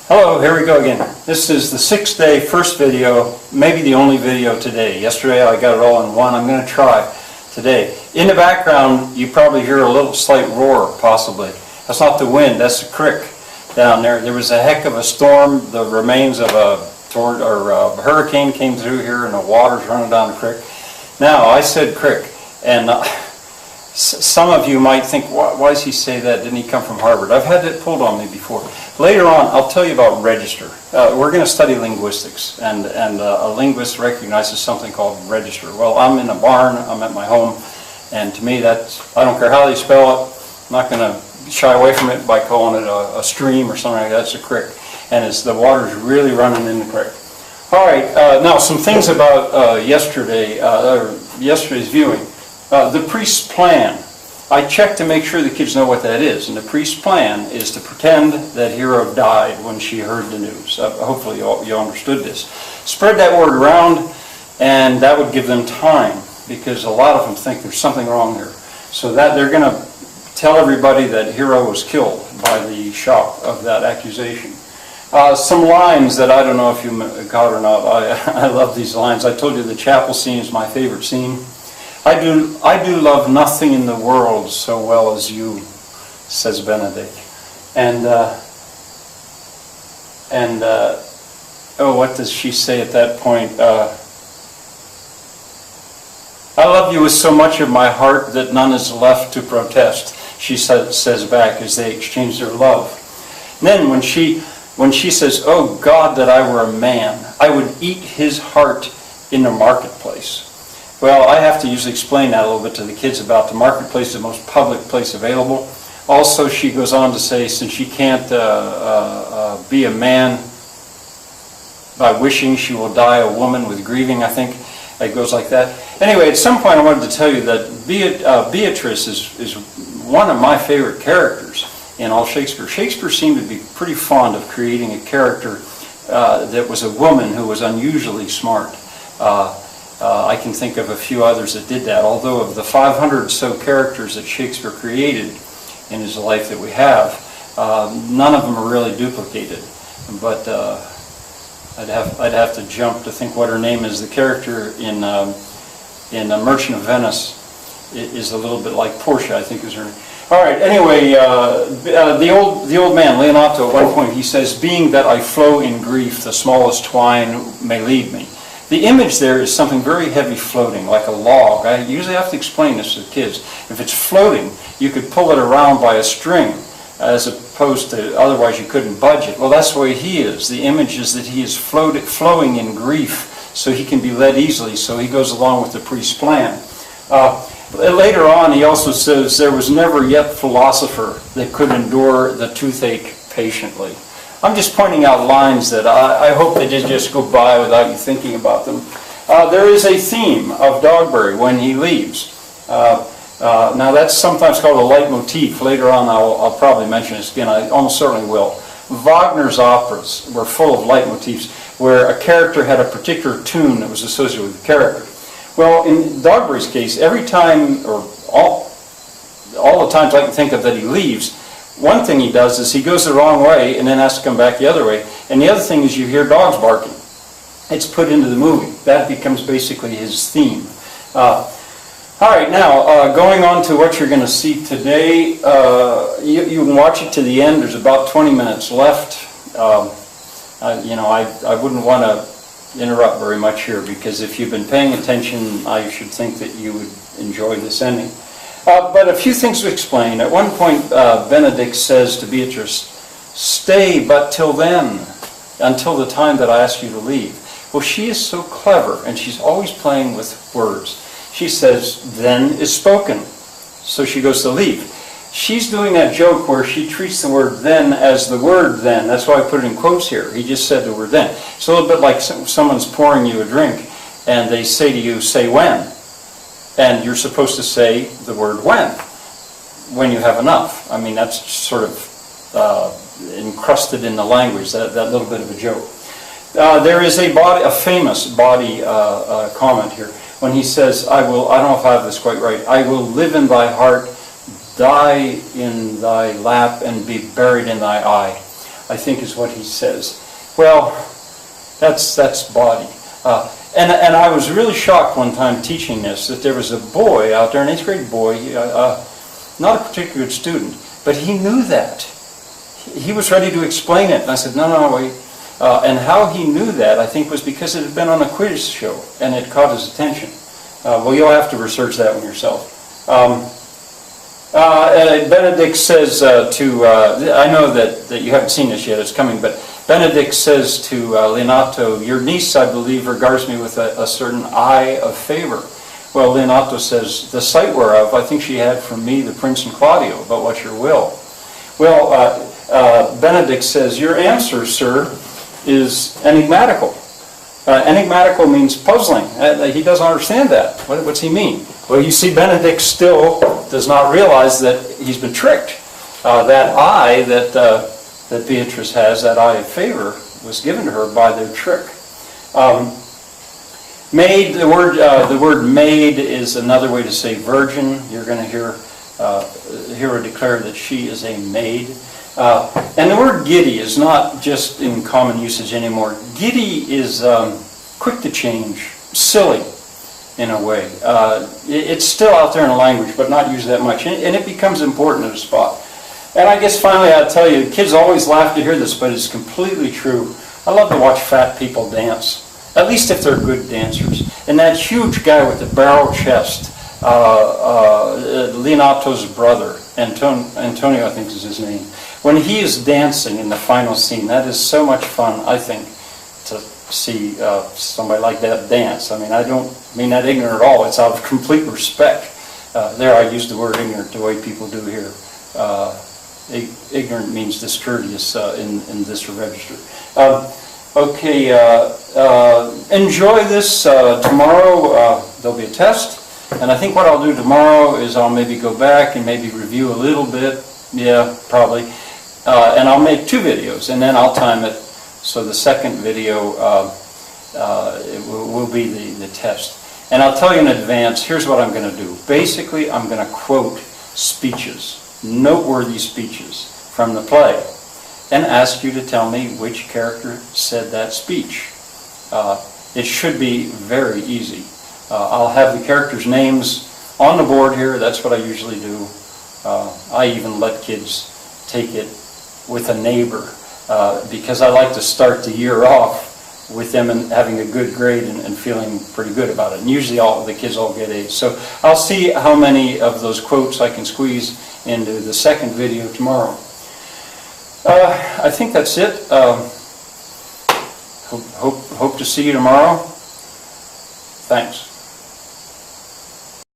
Hello, here we go again. This is the 6th-day first video, maybe the only video today. Yesterday I got it all in one. I'm going to try today. In the background you probably hear a little slight roar, possibly. That's not the wind, that's the creek down there. There was a heck of a storm. The remains of a hurricane came through here and the water's running down the creek. Now, I said creek, and some of you might think, why does he say that? Didn't he come from Harvard? I've had it pulled on me before. Later on, I'll tell you about register. We're going to study linguistics, and a linguist recognizes something called register. Well, I'm in a barn, I'm at my home, and to me, I don't care how they spell it, I'm not going to shy away from it by calling it a stream or something like that. It's a creek, and the water's really running in the creek. All right, now some things about yesterday's viewing. The priest's plan. I checked to make sure the kids know what that is, and the priest's plan is to pretend that Hero died when she heard the news. Hopefully you understood this. Spread that word around, and that would give them time, because a lot of them think there's something wrong here. So that they're going to tell everybody that Hero was killed by the shock of that accusation. Some lines that I don't know if you got or not. I love these lines. I told you the chapel scene is my favorite scene. I do love nothing in the world so well as you, says Benedict. Oh, what does she say at that point? I love you with so much of my heart that none is left to protest, she says back as they exchange their love. And then when she says, oh God, that I were a man, I would eat his heart in the marketplace. Well, I have to usually explain that a little bit to the kids about the marketplace, the most public place available. Also, she goes on to say, since she can't be a man by wishing, she will die a woman with grieving, I think. It goes like that. Anyway, at some point I wanted to tell you that Beatrice is one of my favorite characters in all Shakespeare. Shakespeare seemed to be pretty fond of creating a character that was a woman who was unusually smart. I can think of a few others that did that, although of the 500 or so characters that Shakespeare created in his life that we have, none of them are really duplicated. But I'd have to jump to think what her name is. The character in Merchant of Venice is a little bit like Portia, I think is her name. All right, anyway, the old man, Leonato, at one point he says, being that I flow in grief, the smallest twine may lead me. The image there is something very heavy floating, like a log. I usually have to explain this to the kids. If it's floating, you could pull it around by a string, as opposed to, otherwise you couldn't budge it. Well, that's the way he is. The image is that he is flowing in grief, so he can be led easily, so he goes along with the priest's plan. Later on, he also says, there was never yet philosopher that could endure the toothache patiently. I'm just pointing out lines that I hope they didn't just go by without you thinking about them. There is a theme of Dogberry when he leaves. Now that's sometimes called a leitmotif. Later on I'll probably mention this again. I almost certainly will. Wagner's operas were full of leitmotifs where a character had a particular tune that was associated with the character. Well, in Dogberry's case, every time, or all the times I can think of that he leaves, one thing he does is he goes the wrong way and then has to come back the other way. And the other thing is you hear dogs barking. It's put into the movie. That becomes basically his theme. All right, now going on to what you're going to see today. You can watch it to the end. There's about 20 minutes left. I wouldn't want to interrupt very much here, because if you've been paying attention, I should think that you would enjoy this ending. But a few things to explain. At one point, Benedict says to Beatrice, stay but till then, until the time that I ask you to leave. Well, she is so clever, and she's always playing with words. She says, then is spoken. So she goes to leave. She's doing that joke where she treats the word then as the word then. That's why I put it in quotes here. He just said the word then. It's a little bit like someone's pouring you a drink, and they say to you, say when. And you're supposed to say the word when you have enough. I mean, that's sort of encrusted in the language, that little bit of a joke. There is a famous body comment here when he says, I don't know if I have this quite right, I will live in thy heart, die in thy lap, and be buried in thy eye. I think is what he says. Well, that's body. And I was really shocked one time teaching this, that there was a boy out there, an 8th grade boy, not a particularly good student, but he knew that. He was ready to explain it, and I said, no, wait. And how he knew that, I think, was because it had been on a quiz show, and it caught his attention. Well, you'll have to research that one yourself. Benedict says I know that you haven't seen this yet, it's coming, but Benedict says to Leonato, your niece, I believe, regards me with a certain eye of favor. Well, Leonato says, the sight whereof I think she had from me, the Prince and Claudio, but what's your will? Well, Benedict says, your answer, sir, is enigmatical. Enigmatical means puzzling. He doesn't understand that. What's he mean? Well, you see, Benedict still does not realize that he's been tricked. That eye that Beatrice has, that eye of favor, was given to her by their trick. Maid, the word maid is another way to say virgin. You're going to hear her declare that she is a maid. And the word giddy is not just in common usage anymore. Giddy is quick to change, silly in a way. It's still out there in the language, but not used that much. And it becomes important at a spot. And I guess finally I'll tell you, kids always laugh to hear this, but it's completely true. I love to watch fat people dance, at least if they're good dancers. And that huge guy with the barrel chest, Leonato's brother, Antonio I think is his name, when he is dancing in the final scene, that is so much fun, I think, to see somebody like that dance. I mean, I don't mean that ignorant at all. It's out of complete respect. There I use the word ignorant the way people do here. Ignorant means discourteous in this register. Okay, enjoy this. Tomorrow there'll be a test, and I think what I'll do tomorrow is I'll maybe go back and maybe review a little bit. Yeah, probably. And I'll make 2 videos, and then I'll time it so the second video will be the test. And I'll tell you in advance, here's what I'm going to do. Basically, I'm going to quote speeches, noteworthy speeches from the play, and ask you to tell me which character said that speech. It should be very easy. I'll have the characters' names on the board here. That's what I usually do. I even let kids take it with a neighbor because I like to start the year off with them and having a good grade and feeling pretty good about it. And usually the kids all get A's. So I'll see how many of those quotes I can squeeze into the second video tomorrow. I think that's it. Hope to see you tomorrow. Thanks.